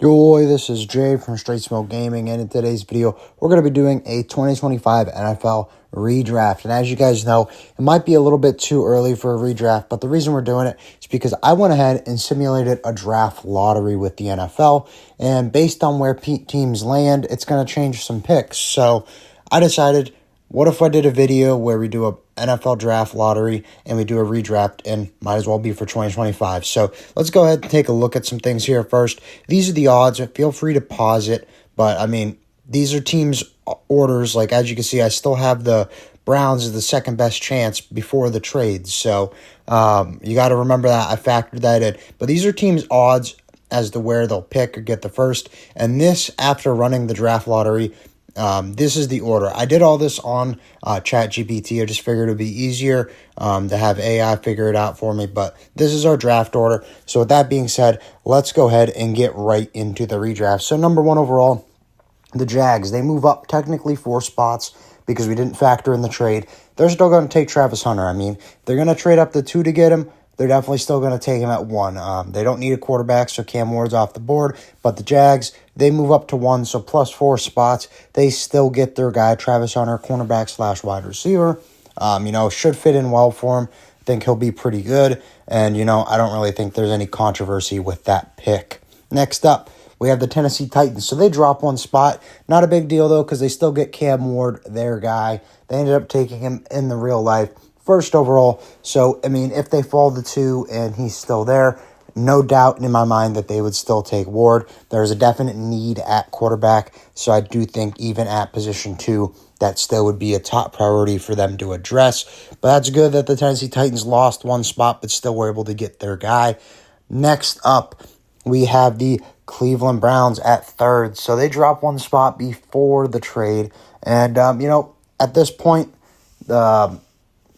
Yo, this is Jay from Straight Smoke Gaming, and in today's video, we're going to be doing a 2025 NFL redraft. And as you guys know, it might be a little bit too early for a redraft, but the reason we're doing it is because I went ahead and simulated a draft lottery with the NFL, and based on where teams land, it's going to change some picks. So I decided, what if I did a video where we do a NFL draft lottery and we do a redraft, and might as well be for 2025. So let's go ahead and take a look at some things here first. These are the odds. Feel free to pause it, but I mean, these are teams' orders. Like, as you can see, I still have the Browns as the second best chance before the trades. So you got to remember that. I factored that in. But these are teams' odds as to where they'll pick or get the first. And this, after running the draft lottery, this is the order. I did all this on ChatGPT. I just figured it would be easier to have AI figure it out for me. But this is our draft order. So with that being said, let's go ahead and get right into the redraft. So number one overall, the Jags. They move up technically 4 spots because we didn't factor in the trade. They're still going to take Travis Hunter. I mean, they're going to trade up to 2 to get him. They're definitely still going to take him at 1. They don't need a quarterback, so Cam Ward's off the board. But the Jags, they move up to 1, so plus 4 spots. They still get their guy, Travis Hunter, cornerback / wide receiver. Should fit in well for him. I think he'll be pretty good. And, I don't really think there's any controversy with that pick. Next up, we have the Tennessee Titans. So they drop 1 spot. Not a big deal, though, because they still get Cam Ward, their guy. They ended up taking him in the real life. First overall. So, I mean, if they fall to 2 and he's still there, no doubt in my mind that they would still take Ward. There's a definite need at quarterback, so I do think even at position 2, that still would be a top priority for them to address. But that's good that the Tennessee Titans lost 1 spot, but still were able to get their guy. Next up, we have the Cleveland Browns at 3rd. So they drop 1 spot before the trade. And, at this point,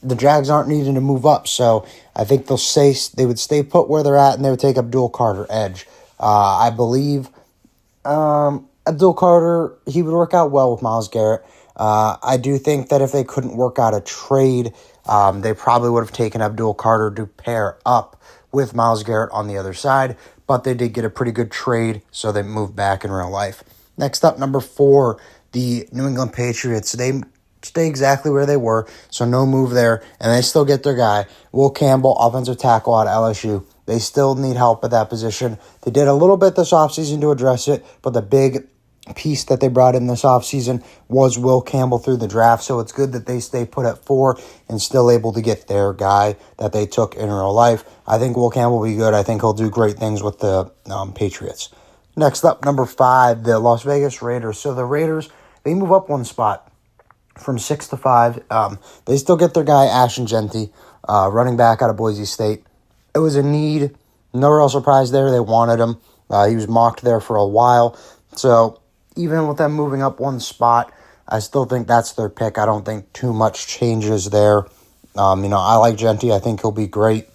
the Jags aren't needing to move up, so I think they would stay put where they're at, and they would take Abdul Carter edge. I believe Abdul Carter, he would work out well with Myles Garrett. I do think that if they couldn't work out a trade, they probably would have taken Abdul Carter to pair up with Myles Garrett on the other side, but they did get a pretty good trade, so they moved back in real life. Next up, number 4, the New England Patriots. They stay exactly where they were, so no move there, and they still get their guy, Will Campbell, offensive tackle out of LSU. They still need help at that position. They did a little bit this offseason to address it, but the big piece that they brought in this offseason was Will Campbell through the draft, so it's good that they stay put at 4 and still able to get their guy that they took in real life. I think Will Campbell will be good. I think he'll do great things with the Patriots. Next up, number 5, the Las Vegas Raiders. So the Raiders, they move up 1 spot from 6 to 5. They still get their guy, Ashton Genty, running back out of Boise State. It was a need. No real surprise there. They wanted him. He was mocked there for a while. So even with them moving up 1 spot, I still think that's their pick. I don't think too much changes there. I like Genty. I think he'll be great.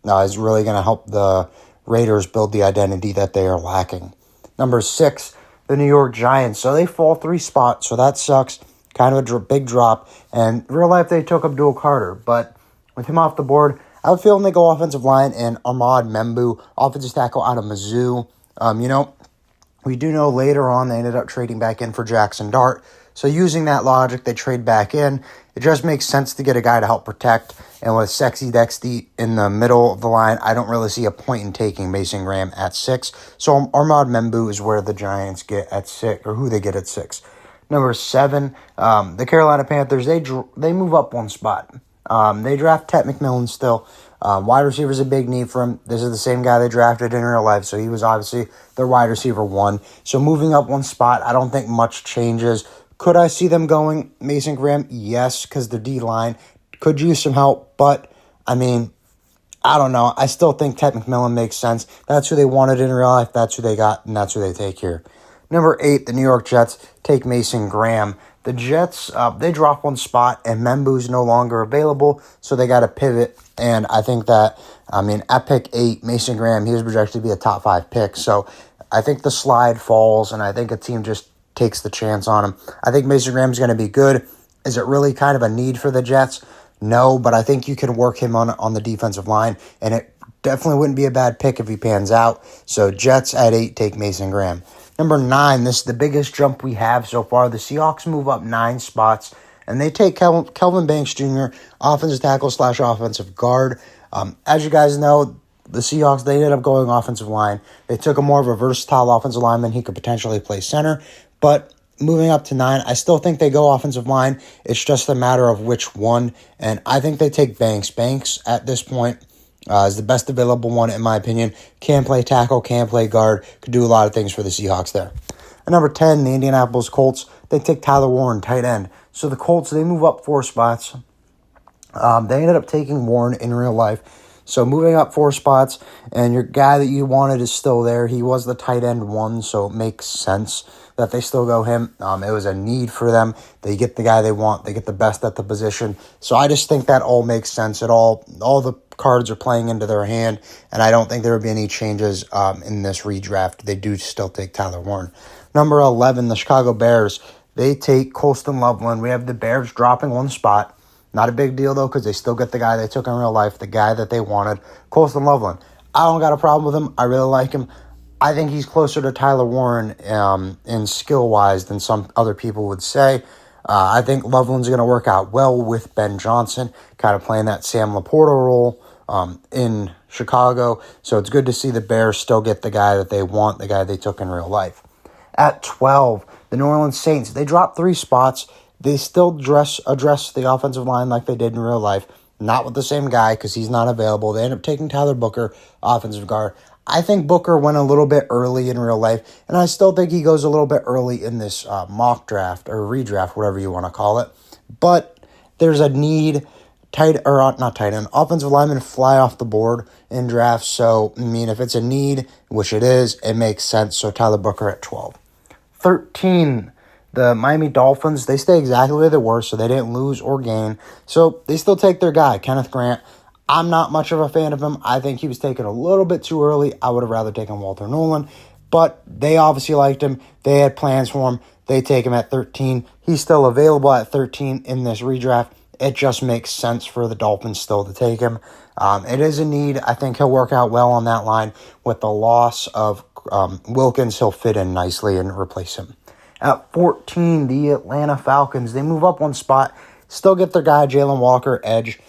He's really going to help the Raiders build the identity that they are lacking. Number 6, the New York Giants. So they fall 3 spots, so that sucks. Kind of a big drop. And in real life, they took Abdul Carter. But with him off the board, I would feel when they go offensive line and Ahmad Membu, offensive tackle out of Mizzou. We do know later on they ended up trading back in for Jackson Dart. So using that logic, they trade back in. It just makes sense to get a guy to help protect. And with Sexy Dexty in the middle of the line, I don't really see a point in taking Mason Graham at 6. So Ahmad Membu is where the Giants get at 6, or who they get at 6. Number 7, the Carolina Panthers, they move up 1 spot. They draft Ted McMillan still. Wide receiver is a big need for him. This is the same guy they drafted in real life, so he was obviously their wide receiver 1. So moving up 1 spot, I don't think much changes. Could I see them going Mason Graham? Yes, because the D-line could use some help, but, I mean, I don't know. I still think Ted McMillan makes sense. That's who they wanted in real life. That's who they got, and that's who they take here. Number 8, the New York Jets take Mason Graham. The Jets, they drop 1 spot, and Membu's no longer available, so they got to pivot. And I think that, at pick 8, Mason Graham, he was projected to be a top 5 pick. So I think the slide falls, and I think a team just takes the chance on him. I think Mason Graham's going to be good. Is it really kind of a need for the Jets? No, but I think you can work him on the defensive line, and it definitely wouldn't be a bad pick if he pans out. So Jets at 8 take Mason Graham. Number 9, this is the biggest jump we have so far. The Seahawks move up 9 spots, and they take Kelvin Banks Jr., offensive tackle / offensive guard. As you guys know, the Seahawks, they ended up going offensive line. They took a more of a versatile offensive lineman. He could potentially play center, but moving up to 9, I still think they go offensive line. It's just a matter of which one, and I think they take Banks. Banks, at this point, is the best available one, in my opinion. Can play tackle, can play guard, could do a lot of things for the Seahawks there. At number 10, the Indianapolis Colts, they take Tyler Warren, tight end. So the Colts, they move up 4 spots. They ended up taking Warren in real life. So moving up 4 spots, and your guy that you wanted is still there. He was the tight end 1, so it makes sense that they still go him. It was a need for them. They get the guy they want. They get the best at the position. So I just think that all makes sense. All the cards are playing into their hand, and I don't think there would be any changes in this redraft. They do still take Tyler Warren. Number 11, the Chicago Bears. They take Colston Loveland. We have the Bears dropping 1 spot. Not a big deal, though, because they still get the guy they took in real life, the guy that they wanted, Colston Loveland. I don't got a problem with him. I really like him. I think he's closer to Tyler Warren in skill-wise than some other people would say. I think Loveland's going to work out well with Ben Johnson, kind of playing that Sam Laporta role in Chicago. So it's good to see the Bears still get the guy that they want, the guy they took in real life. At 12, the New Orleans Saints, they dropped 3 spots. They still address the offensive line like they did in real life. Not with the same guy because he's not available. They end up taking Tyler Booker, offensive guard. I think Booker went a little bit early in real life, and I still think he goes a little bit early in this mock draft or redraft, whatever you want to call it. But there's a need, offensive linemen fly off the board in drafts. So, I mean, if it's a need, which it is, it makes sense. So Tyler Booker at 12. 13, the Miami Dolphins, they stay exactly where they were, so they didn't lose or gain. So they still take their guy, Kenneth Grant. I'm not much of a fan of him. I think he was taken a little bit too early. I would have rather taken Walter Nolan, but they obviously liked him. They had plans for him. They take him at 13. He's still available at 13 in this redraft. It just makes sense for the Dolphins still to take him. It is a need. I think he'll work out well on that line. With the loss of Wilkins, he'll fit in nicely and replace him. At 14, the Atlanta Falcons, they move up 1 spot, still get their guy, Jalen Walker, edge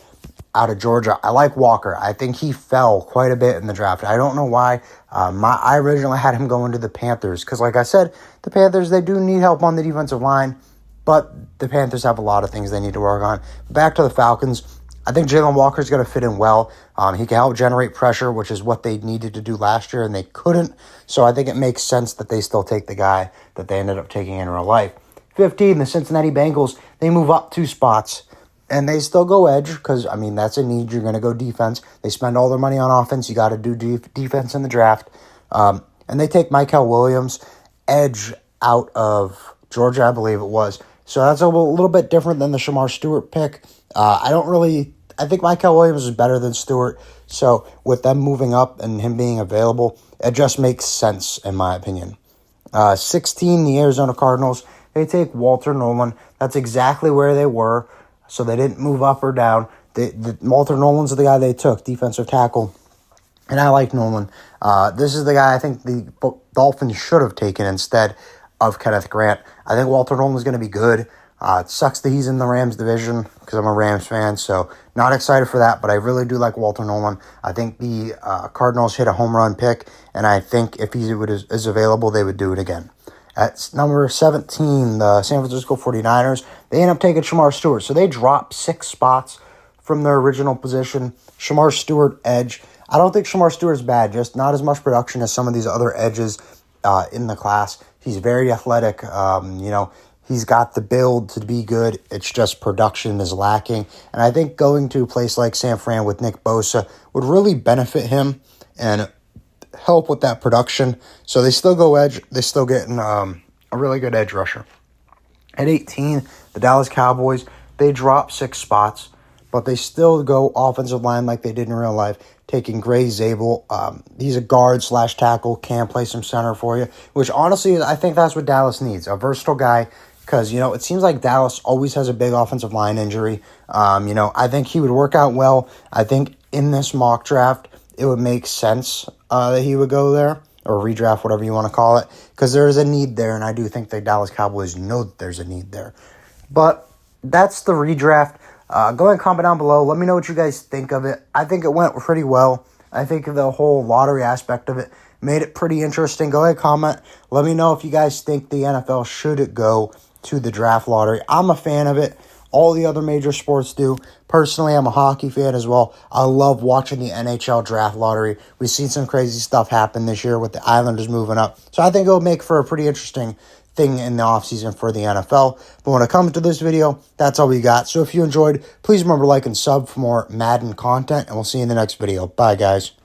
out of Georgia. I like Walker. I think he fell quite a bit in the draft. I don't know why. I originally had him going to the Panthers because, like I said, the Panthers, they do need help on the defensive line, but the Panthers have a lot of things they need to work on. Back to the Falcons, I think Jalen Walker is going to fit in well. He can help generate pressure, which is what they needed to do last year, and they couldn't. So I think it makes sense that they still take the guy that they ended up taking in real life. 15, the Cincinnati Bengals, they move up 2 spots, and they still go edge because, I mean, that's a need. You're going to go defense. They spend all their money on offense. You got to do defense in the draft. And they take Mykel Williams, edge out of Georgia, I believe it was. So that's a little bit different than the Shamar Stewart pick. I think Mykel Williams is better than Stewart. So with them moving up and him being available, it just makes sense in my opinion. 16, the Arizona Cardinals, they take Walter Nolan. That's exactly where they were. So they didn't move up or down. Walter Nolan's the guy they took, defensive tackle. And I like Nolan. This is the guy I think the Dolphins should have taken instead of Kenneth Grant. I think Walter Nolan's going to be good. It sucks that he's in the Rams division because I'm a Rams fan, so not excited for that, but I really do like Walter Nolan. I think the Cardinals hit a home run pick, and I think if he is available, they would do it again. At number 17, the San Francisco 49ers, they end up taking Shamar Stewart, so they drop 6 spots from their original position. Shamar Stewart, edge. I don't think Shamar Stewart's bad, just not as much production as some of these other edges in the class. He's very athletic, He's got the build to be good. It's just production is lacking. And I think going to a place like San Fran with Nick Bosa would really benefit him and help with that production. So they still go edge. They still getting a really good edge rusher. At 18, the Dallas Cowboys, they drop 6 spots, but they still go offensive line like they did in real life, taking Gray Zabel. He's a guard / tackle, can play some center for you, which honestly, I think that's what Dallas needs, a versatile guy. Because, it seems like Dallas always has a big offensive line injury. I think he would work out well. I think in this mock draft, it would make sense that he would go there, or redraft, whatever you want to call it, because there is a need there, and I do think the Dallas Cowboys know that there's a need there. But that's the redraft. Go ahead and comment down below. Let me know what you guys think of it. I think it went pretty well. I think the whole lottery aspect of it made it pretty interesting. Go ahead and comment. Let me know if you guys think the NFL should go to the draft lottery. I'm a fan of it. All the other major sports do. Personally, I'm a hockey fan as well. I love watching the NHL draft lottery. We've seen some crazy stuff happen this year with the Islanders moving up. So I think it'll make for a pretty interesting thing in the offseason for the NFL. But when it comes to this video, that's all we got. So if you enjoyed, please remember to like and sub for more Madden content, and we'll see you in the next video. Bye, guys.